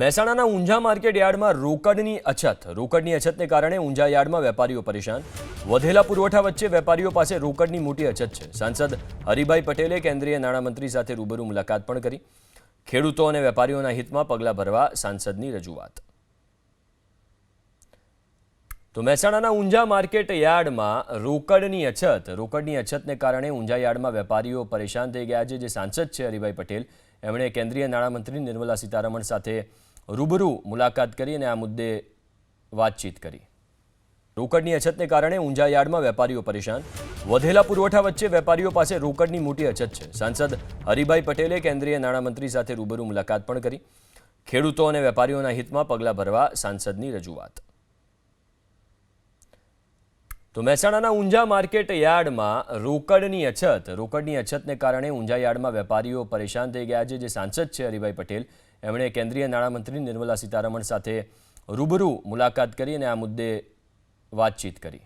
મહેસાણાના ઊંઝા માર્કેટ યાર્ડમાં રોકડની અછતને કારણે ઊંઝા યાર્ડમાં વેપારીઓ પરેશાન। વધેલા પુરવઠા વચ્ચે વેપારીઓ પાસે રોકડની મોટી અછત છે। સાંસદ હરિભાઈ પટેલે કેન્દ્રીય નાણામંત્રી સાથે રૂબરૂ મુલાકાત પણ કરી। ખેડૂતો અને વેપારીઓના હિતમાં પગલાં ભરવા સાંસદની રજૂઆત। તો મહેસાણાના ઊંઝા માર્કેટ યાર્ડમાં રોકડની અછતને કારણે ઊંઝા યાર્ડમાં વેપારીઓ પરેશાન થઈ ગયા છે। જે સાંસદ છે હરિભાઈ પટેલ એમણે કેન્દ્રીય નાણામંત્રી નિર્મલા સીતારમણ સાથે રૂબરૂ મુલાકાત કરી અને આ મુદ્દે વાતચીત કરી। રોકડની અછતને કારણે ઊંઝા યાર્ડમાં વેપારીઓ પરેશાન। વધેલા પુરવઠા વચ્ચે વેપારીઓ પાસે રોકડની મોટી અછત છે। સાંસદ હરિભાઈ પટેલે કેન્દ્રીય નાણામંત્રી સાથે રૂબરૂ મુલાકાત પણ કરી। ખેડૂતો અને વેપારીઓના હિતમાં પગલાં ભરવા સાંસદની રજૂઆત। તો મહેસાણાના ઊંઝા માર્કેટ યાર્ડમાં રોકડની અછતને કારણે ઊંઝા યાર્ડમાં વેપારીઓ પરેશાન થઈ ગયા છે। જે સાંસદ છે હરિભાઈ પટેલ એમણે કેન્દ્રીય નાણામંત્રી નિર્મલા સીતારમણ સાથે રૂબરૂ મુલાકાત કરી અને આ મુદ્દે વાતચીત કરી।